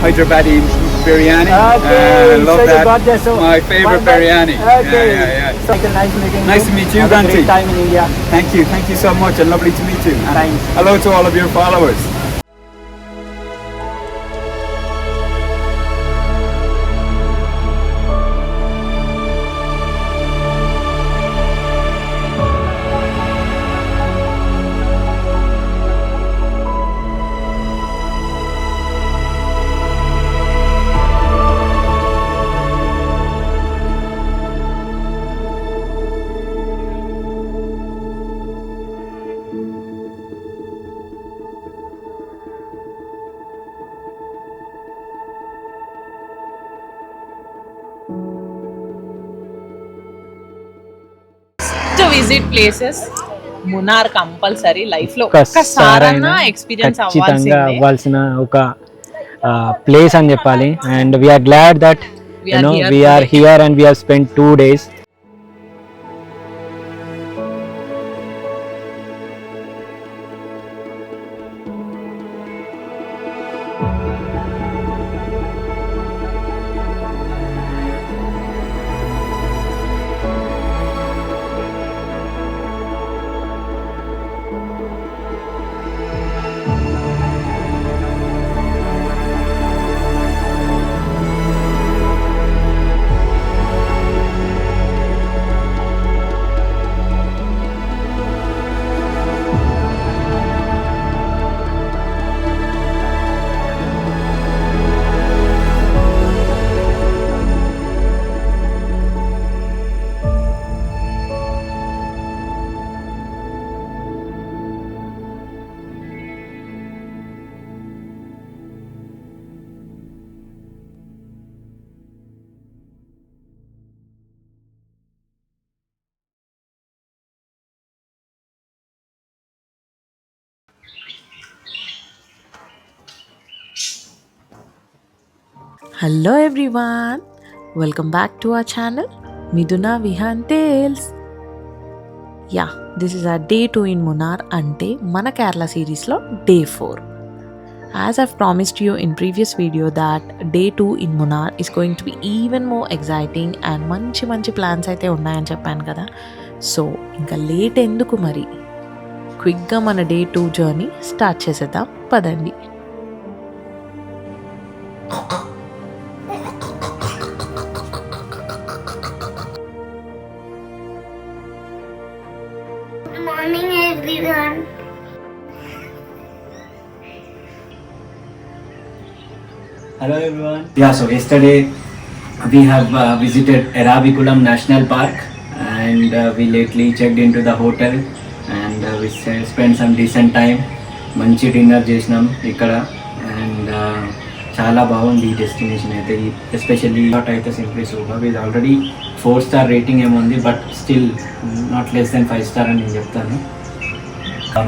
Hyderabadi biryani. Okay, Love so you that. got there, so My favorite but- biryani. Okay. Yeah. So nice meeting you. Nice to meet you, Have a Dante. great time in India. Thank you so much, and lovely to meet you. And Thanks. hello to all of your followers. To visit places Munnar compulsory life లో ఒక్కసారైనా experience ఖచ్చితంగా అవ్వాల్సిందే. అవ్వాల్సిన ఒక place అని చెప్పాలి. And we are glad that We are here we are today. Here and we are spend 2 days. Hello everyone, welcome back to our channel Miduna Vihan Tales. Yeah, this is our day 2 in Munnar ante mana Kerala series lo day 4. As I've promised you in previous video that day 2 in Munnar is going to be even more exciting and manchi plans aithe unnayani cheppanu kada. So inka late enduku mari quick ga mana day 2 journey start chesedam padandi. Good morning, everyone. Hello everyone. Yeah, so yesterday we have visited Erravikulam National Park and we lately checked into the hotel and we spent some decent time. మంచి dinner చేసినాం ఇక్కడ and చాలా బాగుంది ఈ destination అయితే. Especially hot అయితే simply super. ఇది already 4 star rating ఏముంది, but still not less than 5 star అని నేను చెప్తాను.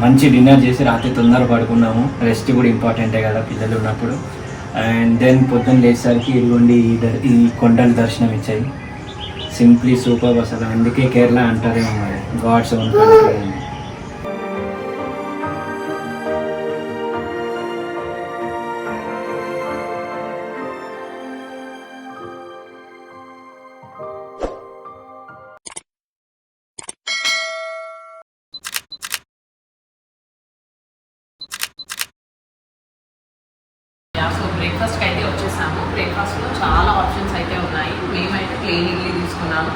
మంచి డిన్నర్ చేసి రాత్రి తొందర పడుకున్నాము. రెస్ట్ కూడా ఇంపార్టెంటే కదా పిల్లలు ఉన్నప్పుడు. అండ్ దెన్ పొద్దున్న లేచేసరికి ఇదిగోండి ఈ కొండలు దర్శనం ఇచ్చాయి. సింప్లీ సూపర్ అసలు. అందుకే కేరళ అంటారేమో మరి, గాడ్స్ ఓన్ కంట్రీ అని. సో బ్రేక్ఫాస్ట్కి అయితే వచ్చేసాము. బ్రేక్ఫాస్ట్లో చాలా ఆప్షన్స్ అయితే ఉన్నాయి. మేమైతే ప్లెయిన్ ఇడ్లీ తీసుకున్నాము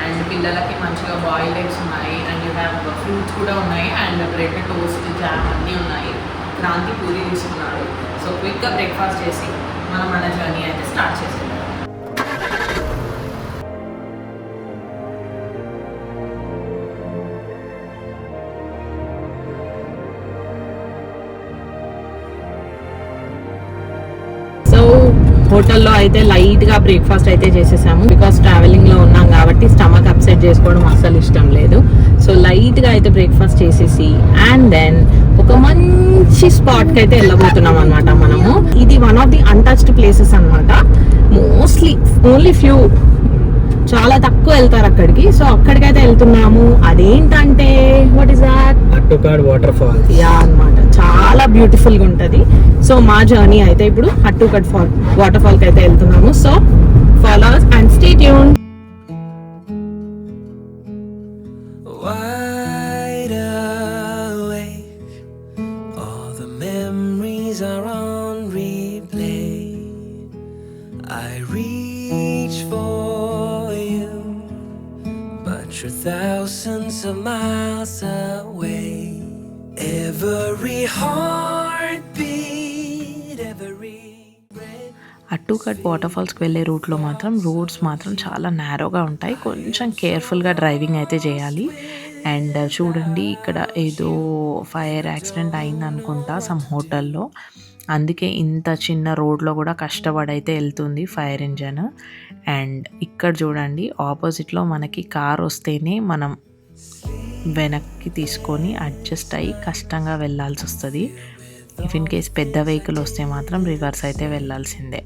అండ్ పిల్లలకి మంచిగా బాయిల్డ్ ఎగ్స్ ఉన్నాయి అండ్ యూ హ్యావ్ ఫ్రూట్స్ కూడా ఉన్నాయి అండ్ బ్రెడ్ టోస్ట్ జామ్ అన్నీ ఉన్నాయి. క్రాంతి పూరి తీసుకున్నాడు. సో క్విక్గా బ్రేక్ఫాస్ట్ చేసి మనం మన జర్నీ అయితే స్టార్ట్ చేసేద్దాం. హోటల్లో అయితే లైట్గా బ్రేక్ఫాస్ట్ అయితే చేసేసాము. బికాస్ ట్రావెలింగ్లో ఉన్నాం కాబట్టి స్టమక్ అప్సెట్ చేసుకోవడం అస్సలు ఇష్టం లేదు. సో లైట్గా అయితే బ్రేక్ఫాస్ట్ చేసేసి అండ్ దెన్ ఒక మంచి స్పాట్కి అయితే వెళ్ళబోతున్నాం అనమాట మనము. ఇది one of the untouched places అనమాట. మోస్ట్లీ ఓన్లీ ఫ్యూ చాలా తక్కువ వెళ్తారు అక్కడికి. సో అక్కడికైతే వెళ్తున్నాము. అదేంటంటే what is that? Attukad water falls. Yeah అన్నమాట, చాలా బ్యూటిఫుల్ గా ఉంటది. సో మా జర్నీ అయితే ఇప్పుడు అట్టుకడ్ వాటర్ ఫాల్ కి అయితే వెళ్తున్నాము. So follow us and stay tuned. Wide awake, all the memories are on replay. I reach for you, but you're thousands of miles away. Every heartbeat, every Attukad water ఫాల్స్కి వెళ్ళే రూట్లో మాత్రం roads మాత్రం చాలా నేరోగా ఉంటాయి. కొంచెం కేర్ఫుల్గా డ్రైవింగ్ అయితే చేయాలి. అండ్ చూడండి, ఇక్కడ ఏదో ఫైర్ యాక్సిడెంట్ అయింది అనుకుంటా సమ్ హోటల్లో. అందుకే ఇంత చిన్న రోడ్లో కూడా కష్టపడైతే వెళ్తుంది ఫైర్ ఇంజన్. అండ్ ఇక్కడ చూడండి, ఆపోజిట్లో మనకి కార్ వస్తేనే మనం వెనక్కి తీసుకొని అడ్జస్ట్ అయ్యి కష్టంగా వెళ్ళాల్సి వస్తుంది. ఇఫ్ ఇన్ కేస్ పెద్ద వెహికల్ వస్తే మాత్రం రివర్స్ అయితే వెళ్ళాల్సిందే.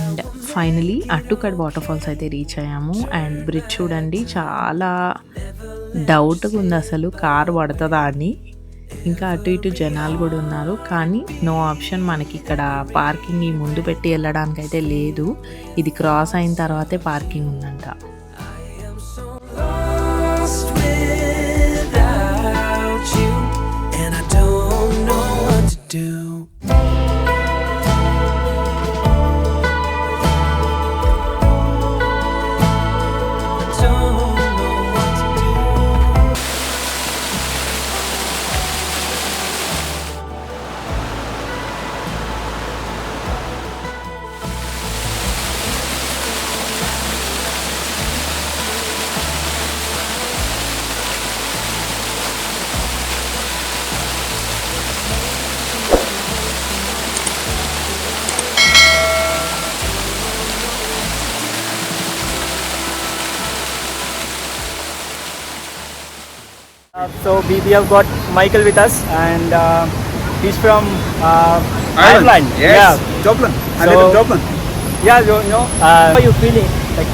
అండ్ ఫైనలీ అట్టుకడ్ వాటర్ ఫాల్స్ అయితే రీచ్ అయ్యాము. అండ్ బ్రిడ్జ్ చూడండి, చాలా డౌట్గా ఉంది అసలు కార్ పడుతుందా అని. ఇంకా అటు ఇటు జనాలు కూడా ఉన్నారు, కానీ నో ఆప్షన్. మనకి ఇక్కడ పార్కింగ్ ఈ ముందు పెట్టి వెళ్ళడానికి అయితే లేదు. ఇది క్రాస్ అయిన తర్వాతే పార్కింగ్ ఉందంట. lost without you, and I don't know what to do. So we have got Michael with us, and he's from Ireland. Yes. Yeah. Dublin. I So- live in Dublin. Yeah, you know. How are you feeling? Like,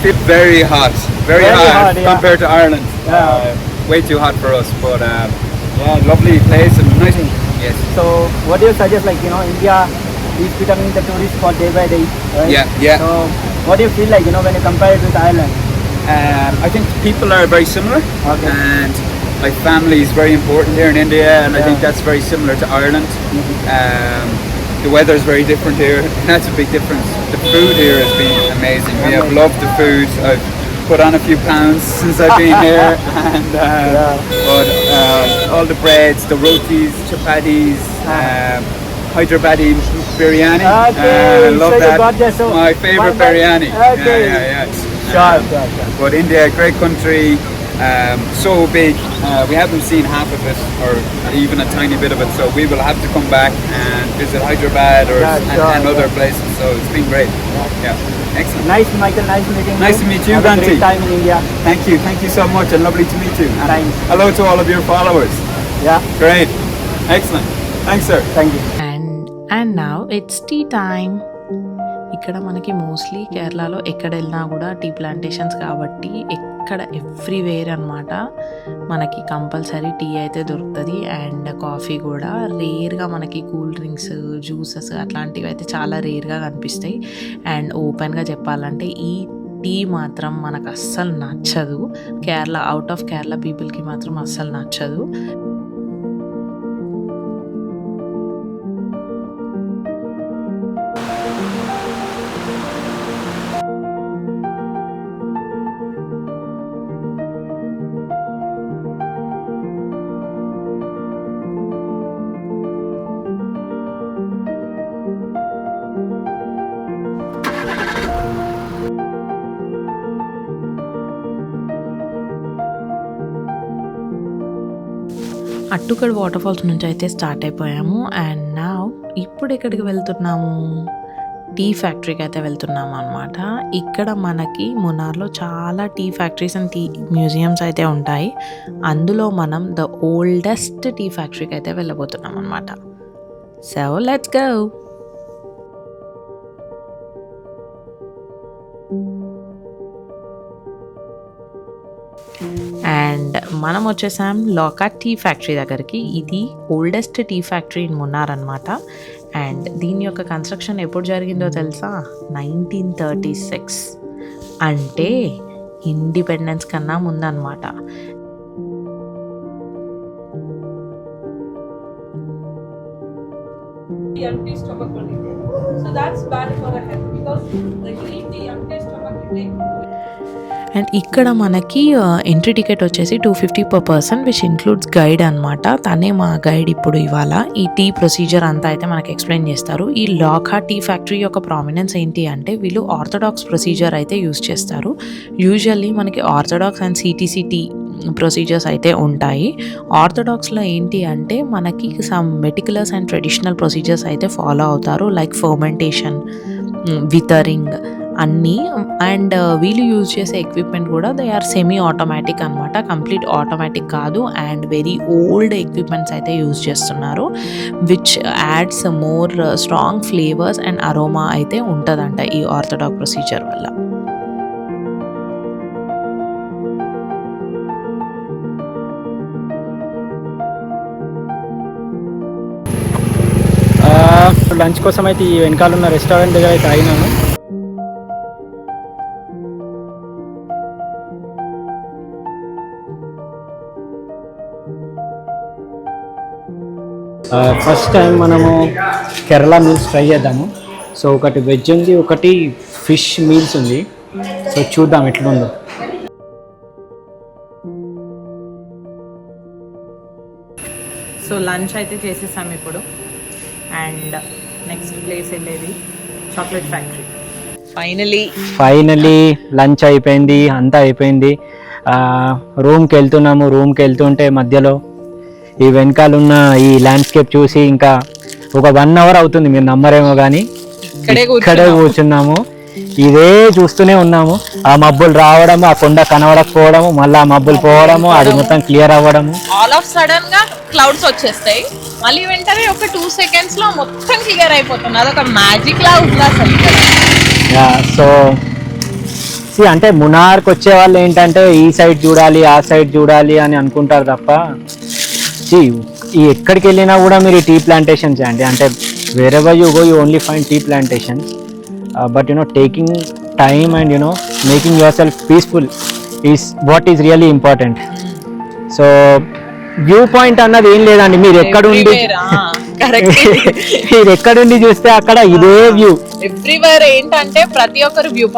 Feel very hot. Very Very hot, hot, yeah. compared to Ireland. Yeah. Way too hot for us, but yeah, lovely place and nice. Yes. so what do you suggest? Like, you know, India is becoming the tourist spot day by day, right? Yeah. So what do you feel like, you know, when you compare it with Ireland? I think people are very similar, Okay. and like family is very important here in India, and I think Yeah. that's very similar to Ireland. The weather is very different here. That's a big difference. The food here has been amazing. We have loved the food. I've put on a few pounds since I've been here, and but all the breads, the rotis, chapatis, Hyderabadi biryani. Okay, I love so you that. got that, so my favorite my- biryani. Okay. Yeah. Sure. But India, great country, so big. We haven't seen half of it, or even a tiny bit of it. So we will have to come back and visit Hyderabad or Yeah, and, sure, and other yeah. places. So it's been great. Yeah, excellent. Nice, Michael. Nice meeting you. Nice to meet you, Have a Ganti. great time in India. Thank you so much, and lovely to meet you. And Thanks. hello to all of your followers. Yeah. Great, excellent. Thanks, sir. Thank you. And now it's tea time. ఇక్కడ మనకి mostly కేరళలో ఎక్కడ వెళ్ళినా కూడా tea plantations కాబట్టి ఎక్కడ everywhere అనమాట మనకి కంపల్సరీ టీ అయితే దొరుకుతుంది. అండ్ కాఫీ కూడా రేర్గా, మనకి కూల్ డ్రింక్స్, జ్యూసెస్ అట్లాంటివి అయితే చాలా రేర్గా కనిపిస్తాయి. అండ్ ఓపెన్గా చెప్పాలంటే ఈ టీ మాత్రం మనకు అస్సలు నచ్చదు. కేరళ, అవుట్ ఆఫ్ కేరళ పీపుల్కి మాత్రం అస్సలు నచ్చదు. అట్టుకడ్ వాటర్ ఫాల్స్ నుంచి అయితే స్టార్ట్ అయిపోయాము. అండ్ నా ఇప్పుడు ఎక్కడికి వెళ్తున్నాము? టీ ఫ్యాక్టరీకి అయితే వెళ్తున్నాము అనమాట. ఇక్కడ మనకి మున్నార్లో చాలా tea factories and tea museums అయితే ఉంటాయి. అందులో మనం ద ఓల్డెస్ట్ టీ ఫ్యాక్టరీకి అయితే వెళ్ళబోతున్నాం అనమాట. So let's go. అండ్ మనం వచ్చేసాం లోకా టీ ఫ్యాక్టరీ దగ్గరికి. ఇది oldest tea factory in Munnar అనమాట. అండ్ దీని యొక్క కన్స్ట్రక్షన్ ఎప్పుడు జరిగిందో తెలుసా? 1936, అంటే ఇండిపెండెన్స్ కన్నా ముందన్నమాట. Empty stomach only. So that's bad for the health because the green tea empty stomach you take. And ఇక్కడ మనకి ఎంట్రీ టికెట్ వచ్చేసి 250 per person, which includes guide అనమాట. తనే మా గైడ్ ఇప్పుడు ఇవాళ ఈ టీ ప్రొసీజర్ అంతా అయితే మనకి ఎక్స్ప్లెయిన్ చేస్తారు. ఈ లోకా టీ ఫ్యాక్టరీ యొక్క ప్రామినెన్స్ ఏంటి అంటే వీళ్ళు ఆర్థోడాక్స్ ప్రొసీజర్ అయితే యూజ్ చేస్తారు. యూజువల్లీ మనకి orthodox and CTC tea procedures అయితే ఉంటాయి. ఆర్థోడాక్స్లో ఏంటి అంటే మనకి some meticulous and traditional procedures అయితే ఫాలో అవుతారు, లైక్ ఫర్మెంటేషన్, వితరింగ్ అన్నీ. అండ్ వీళ్ళు యూజ్ చేసే ఎక్విప్మెంట్ కూడా దే ఆర్ సెమీ ఆటోమేటిక్ అనమాట, కంప్లీట్ ఆటోమేటిక్ కాదు. అండ్ వెరీ ఓల్డ్ ఎక్విప్మెంట్స్ అయితే యూజ్ చేస్తున్నారు, which adds more strong flavours and aroma అయితే ఉంటుందంట ఈ ఆర్థోడాక్స్ ప్రొసీజర్ వల్ల. లంచ్ కోసం అయితే ఈ వెనకాల ఉన్న రెస్టారెంట్ దగ్గర అయితే ఆగినాను. ఫస్ట్ టైం మనము కేరళ మీల్స్ ట్రై చేద్దాము. సో ఒకటి వెజ్ ఉంది, ఒకటి ఫిష్ మీల్స్ ఉంది. సో చూద్దాం ఎట్లుందో. సో లంచ్ అయితే చేసేసాం ఇప్పుడు. అండ్ నెక్స్ట్ ప్లేస్ వెళ్ళేది చాక్లెట్ ఫ్యాక్టరీ. ఫైనలీ లంచ్ అయిపోయింది, అంతా అయిపోయింది. రూమ్కి వెళ్తున్నాము. రూమ్కి వెళ్తుంటే మధ్యలో ఈ వెనకాల ఉన్న ఈ ల్యాండ్స్కేప్ చూసి ఇంకా ఒక 1 hour అవుతుంది, మీరు నమ్మరేమో కానీ ఇక్కడే కూర్చున్నాము. ఇదే చూస్తూనే ఉన్నాము. ఆ మబ్బులు రావడము, ఆ కొండ కనబడకపోవడము, మళ్ళీ ఆ మబ్బులు పోవడము, అది మొత్తం క్లియర్ అవ్వడము. ఆల్ ఆఫ్ సడన్ గా క్లౌడ్స్ వచ్చేస్తాయి, మళ్ళీ వెంటనే ఒక 2 seconds లో మొత్తం క్లియర్ అయిపోతుంది. అదొక మ్యాజిక్ లా ఉంది అసలు. సో అంటే మునార్కి వచ్చే వాళ్ళు ఏంటంటే ఈ సైడ్ చూడాలి, ఆ సైడ్ చూడాలి అని అనుకుంటారు తప్ప ఈ ఎక్కడికి వెళ్ళినా కూడా మీరు టీ ప్లాంటేషన్స్ అండి. అంటే wherever you go you only find tea plantations, but taking time and making yourself peaceful is what is really important. So view point అన్నది ఏం లేదండి, మీరు ఎక్కడుండి చూస్తే అక్కడ ఇదే వ్యూ ఎవ్రీవేర్. ఏంటంటే ప్రతి ఒక్కరు వ్యూ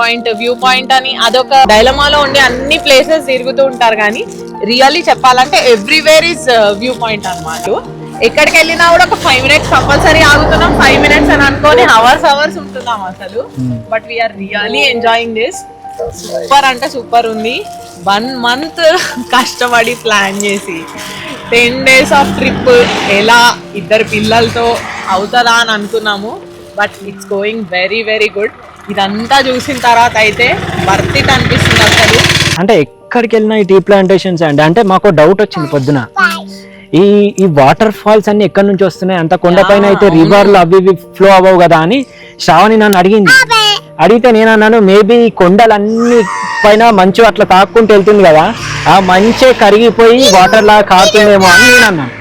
పాయింట్ అని అదొక డైలమాలో ఉండే అన్ని ప్లేసెస్ తిరుగుతూ ఉంటారు, కానీ రియల్లీ చెప్పాలంటే ఎవ్రీవేర్ ఇస్ వ్యూ పాయింట్ అన్నమాట. ఎక్కడికి వెళ్ళినా కూడా ఒక 5 minutes కంపల్సరీ ఆగుతున్నాం. 5 minutes అని అనుకోని అవర్స్ ఉంటున్నాం అసలు. But we are really enjoying this. Super అంటే సూపర్ ఉంది. 1 month కష్టపడి ప్లాన్ చేసి 10 days ఆఫ్ ట్రిప్ ఎలా 2 పిల్లలతో అవుతుందా అని అనుకున్నాము. But it's going very very good. ఇదంతా చూసిన తర్వాత అయితే వర్త్ ఇట్ అనిపిస్తుంది అసలు. అంటే ఎక్కడికి వెళ్ళినా ఈ టీ ప్లాంటేషన్స్ అండి. అంటే మాకు డౌట్ వచ్చింది పొద్దున, ఈ వాటర్ ఫాల్స్ అన్ని ఎక్కడి నుంచి వస్తున్నాయి, అంత కొండపైన అయితే రివర్లు అవి ఫ్లో అవ్వవు కదా అని శ్రావణి నన్ను అడిగింది. అడిగితే నేను అన్నాను మేబీ కొండలన్నీ పైన మంచు అట్లా తాక్కుంటూ వెళ్తుంది కదా, ఆ మంచే కరిగిపోయి వాటర్ లా కారుతుందేమో అని నేను అన్నాను.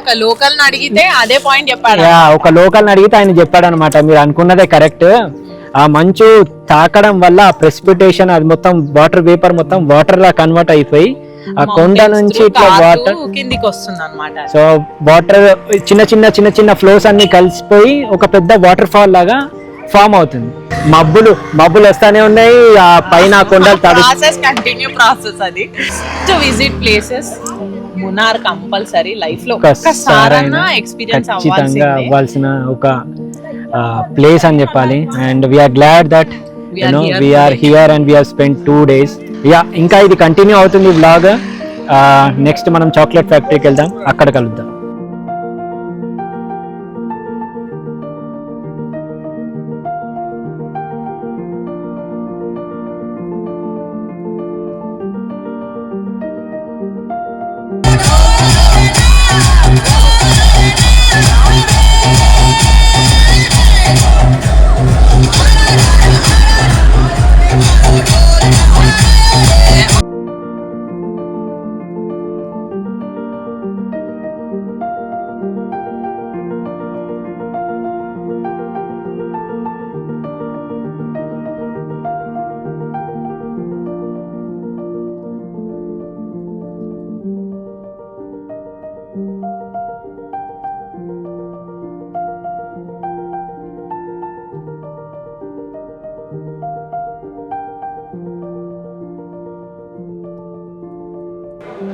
ఒక లోకల్ అడిగితే అదే పాయింట్ చెప్పాడు. ఒక లోకల్ అడిగితే ఆయన చెప్పాడు అనమాట, మీరు అనుకున్నదే కరెక్ట్. ఆ మంచు తాకడం వల్ల ఆ ప్రెసిపిటేషన్ అది మొత్తం వాటర్ వేపర్ మొత్తం వాటర్ లా కన్వర్ట్ అయిపోయి ఆ కొండ నుంచి ఇట్లా వాటర్ కిందికి వస్తుంది అన్నమాట. సో వాటర్ చిన్న చిన్న ఫ్లోస్ అన్ని కలిసిపోయి ఒక పెద్ద వాటర్ ఫాల్ లాగా ఫామ్ అవుతుంది. మబ్బులు వస్తానే ఉన్నాయి, ఆ పైన కొండలు ప్రాసెస్ అది. To visit places Munnar compulsory life లో ఎక్స్పీరియన్స్ ఖచ్చితంగా అవ్వాల్సిన ఒక ప్లేస్ అని చెప్పాలి. And we are glad that we are here and we are spend 2 days. ఇంకా ఇది కంటిన్యూ అవుతుంది బ్లాగ్. నెక్స్ట్ మనం చాక్లెట్ ఫ్యాక్టరీకి వెళ్దాం, అక్కడ కలుద్దాం.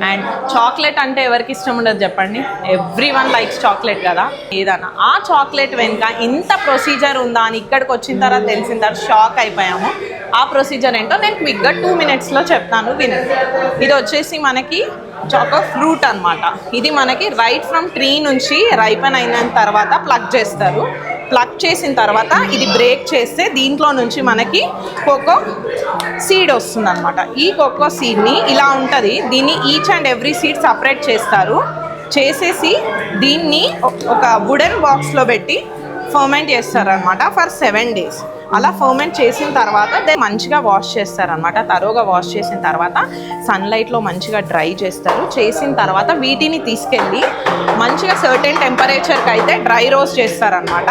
అండ్ చాక్లెట్ అంటే ఎవరికి ఇష్టం ఉండదు చెప్పండి, ఎవ్రీ వన్ లైక్స్ చాక్లెట్ కదా. ఏదన్నా ఆ చాక్లెట్ వెనుక ఇంత ప్రొసీజర్ ఉందా అని ఇక్కడికి వచ్చిన తర్వాత తెలిసిన తర్వాత షాక్ అయిపోయాము. ఆ ప్రొసీజర్ ఏంటో నేను క్విక్గా 2 minutesలో చెప్తాను, వినండి. ఇది వచ్చేసి మనకి చాకో ఫ్రూట్ అనమాట. ఇది మనకి రైట్ ఫ్రమ్ ట్రీ నుంచి రైపన్ అయిన తర్వాత ప్లగ్ చేస్తారు. ప్లగ్ చేసిన తర్వాత ఇది బ్రేక్ చేస్తే దీంట్లో నుంచి మనకి కోకో సీడ్ వస్తుంది అనమాట. ఈ కోకో సీడ్ని ఇలా ఉంటుంది, దీన్ని each and every seed separate చేస్తారు. చేసేసి దీన్ని ఒక వుడెన్ బాక్స్లో పెట్టి ఫర్మెంట్ చేస్తారనమాట ఫర్ 7 days. అలా ఫర్మెంట్ చేసిన తర్వాత మంచిగా వాష్ చేస్తారనమాట. తరోగా వాష్ చేసిన తర్వాత సన్లైట్లో మంచిగా డ్రై చేస్తారు. చేసిన తర్వాత వీటిని తీసుకెళ్ళి మంచిగా సర్టెన్ టెంపరేచర్కి అయితే డ్రై రోస్ట్ చేస్తారనమాట.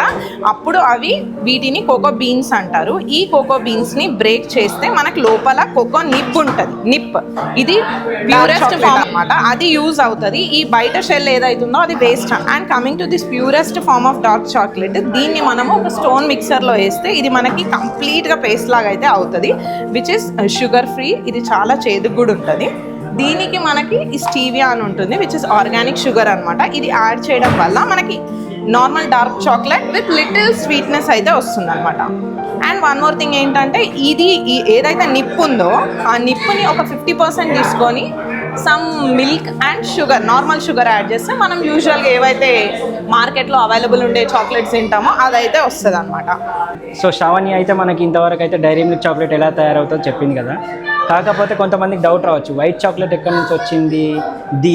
అప్పుడు అవి వీటిని కోకో బీన్స్ అంటారు. ఈ కోకో బీన్స్ని బ్రేక్ చేస్తే మనకు లోపల కోకో నిప్ ఉంటుంది. నిప్ ఇది ప్యూరెస్ట్ ఫామ్ అనమాట, అది యూజ్ అవుతుంది. ఈ బయట షెల్ ఏదైతుందో అది waste. And coming to this purest form of dark chocolate, దీన్ని మనము ఒక స్టోన్ మిక్సర్లో వేస్తే ఇది మనకి కంప్లీట్గా పేస్ట్ లాగా అయితే అవుతుంది, విచ్ ఇస్ షుగర్ ఫ్రీ. ఇది చాలా చేదుకు కూడా ఉంటుంది. దీనికి మనకి స్టీవియా అని ఉంటుంది, విచ్ ఇస్ ఆర్గానిక్ షుగర్ అనమాట. ఇది యాడ్ చేయడం వల్ల మనకి normal dark chocolate with little sweetness అయితే వస్తుంది అనమాట. అండ్ వన్ మోర్ థింగ్ ఏంటంటే, ఇది ఏదైతే నిప్పు ఉందో ఆ నిప్పుని ఒక 50% తీసుకొని some milk and sugar, normal sugar add చేస్తే మనం యూజువల్గా ఏవైతే మార్కెట్లో అవైలబుల్ ఉండే చాక్లెట్స్ తింటామో అదైతే వస్తుంది అనమాట. సో శ్రావణి అయితే మనకి ఇంతవరకు అయితే డైరీ మిల్క్ చాక్లెట్ ఎలా తయారవుతుందో చెప్పింది కదా. కాకపోతే కొంతమందికి డౌట్ రావచ్చు, వైట్ చాక్లెట్ ఎక్కడి నుంచి వచ్చింది,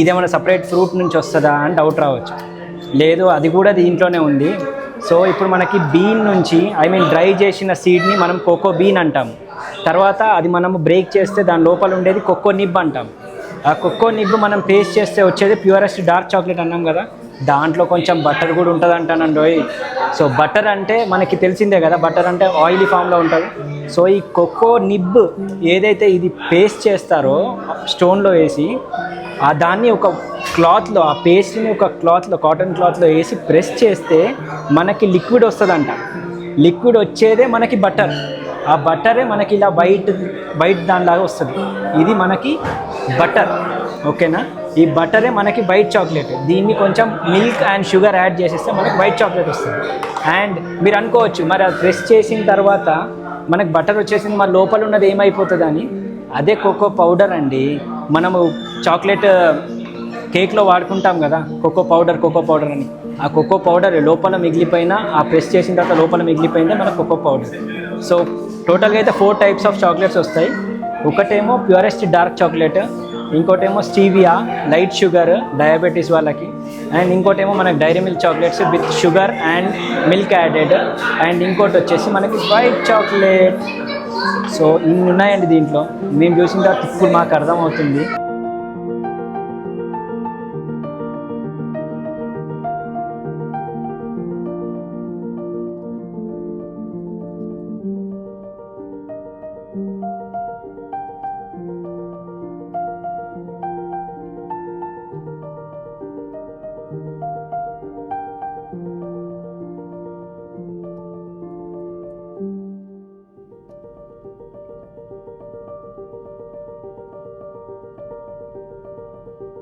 ఇదేమైనా సపరేట్ ఫ్రూట్ నుంచి వస్తుందా అని డౌట్ రావచ్చు. లేదు, అది కూడా దీంట్లోనే ఉంది. సో ఇప్పుడు మనకి బీన్ నుంచి డ్రై చేసిన సీడ్ని మనం కోకో బీన్ అంటాము. తర్వాత అది మనము బ్రేక్ చేస్తే దాని లోపల ఉండేది కోకో నిబ్ అంటాం. ఆ కోకో నిబ్ మనం పేస్ట్ చేస్తే వచ్చేది ప్యూరెస్ట్ డార్క్ చాక్లెట్ అన్నాం కదా. దాంట్లో కొంచెం బటర్ కూడా ఉంటుంది అంటానండి. సో బటర్ అంటే మనకి తెలిసిందే కదా, బటర్ అంటే ఆయిలీ ఫామ్లో ఉంటుంది. సో ఈ కోకో నిబ్ ఏదైతే ఇది పేస్ట్ చేస్తారో స్టోన్లో వేసి, దాన్ని ఒక క్లాత్లో, ఆ పేస్ట్ని ఒక క్లాత్లో, కాటన్ క్లాత్లో వేసి ప్రెస్ చేస్తే మనకి లిక్విడ్ వస్తుందంట. లిక్విడ్ వచ్చేదే మనకి బటర్. ఆ బటరే మనకి ఇలా వైట్ దానిలాగా వస్తుంది. ఇది మనకి బటర్, ఓకేనా. ఈ బటరే మనకి వైట్ చాక్లెట్. దీన్ని కొంచెం మిల్క్ అండ్ షుగర్ యాడ్ చేసేస్తే మనకి వైట్ చాక్లెట్ వస్తుంది. అండ్ మీరు అనుకోవచ్చు, మరి అది ప్రెస్ చేసిన తర్వాత మనకు బటర్ వచ్చేసింది, మరి లోపల ఉన్నది ఏమైపోతుంది అని. అదే కోకో పౌడర్ అండి. మనము చాక్లెట్ కేక్లో వాడుకుంటాం కదా కోకో పౌడర్ అని. ఆ కోకో పౌడర్ లోపల మిగిలిపోయినా, ఆ ప్రెస్ చేసిన తర్వాత లోపల మిగిలిపోయిందే మన కోకో పౌడర్. సో టోటల్గా అయితే 4 types ఆఫ్ చాక్లెట్స్ వస్తాయి. ఒకటేమో ప్యూరెస్ట్ డార్క్ చాక్లెట్, ఇంకోటేమో స్టీవియా లైట్ షుగర్ డయాబెటీస్ వాళ్ళకి, అండ్ ఇంకోటేమో మనకి dairy milk chocolates with sugar and milk added, and ఇంకోటి వచ్చేసి మనకి వైట్ చాక్లెట్. సో ఇన్ని ఉన్నాయండి దీంట్లో. మేము చూసిన తర్వాత ఇప్పుడు మాకు అర్థమవుతుంది.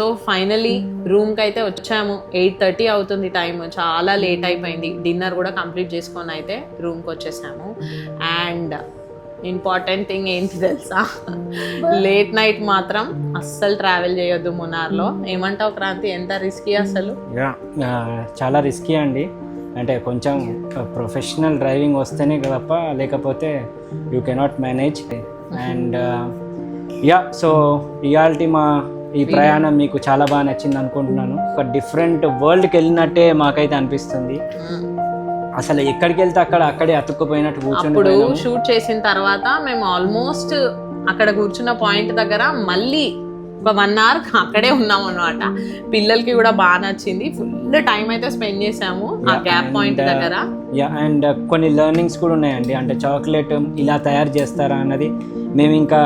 సో ఫైనలీ రూమ్కి అయితే వచ్చాము. 8:30 అవుతుంది టైం, చాలా లేట్ అయిపోయింది. డిన్నర్ కూడా కంప్లీట్ చేసుకొని అయితే రూమ్కి వచ్చేసాము. అండ్ ఇంపార్టెంట్ థింగ్ ఏంటి తెలుసా, లేట్ నైట్ మాత్రం అస్సలు ట్రావెల్ చేయొద్దు మున్నార్లో. ఏమంటావు క్రాంతి, ఎంత రిస్కీ అసలు? చాలా రిస్కీ అండి. అంటే కొంచెం ప్రొఫెషనల్ డ్రైవింగ్ వస్తేనే తప్ప లేకపోతే you cannot manage. And so ఇవాల్టి మా ఈ ప్రయాణం మీకు చాలా బాగా నచ్చింది అనుకుంటున్నాను. ఒక డిఫరెంట్ వరల్డ్కి వెళ్ళినట్టే మాకైతే అనిపిస్తుంది. అసలు ఎక్కడికి వెళ్తే అక్కడే అతుక్కుపోయినట్టు కూర్చొని. ఇప్పుడు షూట్ చేసిన తర్వాత మేము ఆల్మోస్ట్ అక్కడ కూర్చున్న పాయింట్ దగ్గర మళ్ళీ ఒక 1 hour అక్కడే ఉన్నాం అనమాట. పిల్లలకి కూడా బాగా నచ్చింది. ఫుల్ టైం అయితే స్పెండ్ చేసాము ఆ గ్యాప్ పాయింట్ దగ్గర. అండ్ కొన్ని లెర్నింగ్స్ కూడా ఉన్నాయండి. అంటే చాక్లెట్ ఇలా తయారు చేస్తారా అన్నది మేము ఇంకా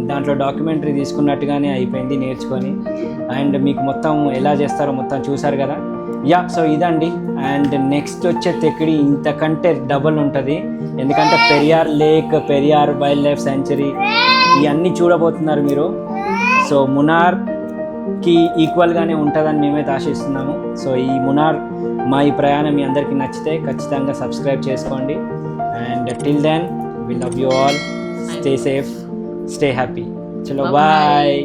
దాంట్లో డాక్యుమెంటరీ తీసుకున్నట్టుగానే అయిపోయింది నేర్చుకొని. అండ్ మీకు మొత్తం ఎలా చేస్తారో మొత్తం చూసారు కదా. సో ఇదండి. అండ్ నెక్స్ట్ వచ్చే తెక్కిడి ఇంతకంటే డబుల్ ఉంటుంది. ఎందుకంటే Periyar lake, Periyar wild life century ఇవన్నీ చూడబోతున్నారు మీరు. సో మునార్ కి ఈక్వల్గానే ఉంటుందని మేమైతే ఆశిస్తున్నాము. సో ఈ మునార్ మా ఈ ప్రయాణం మీ అందరికీ నచ్చితే ఖచ్చితంగా సబ్స్క్రైబ్ చేసుకోండి. And till then we love you all. Stay safe, stay happy. చలో బాయ్.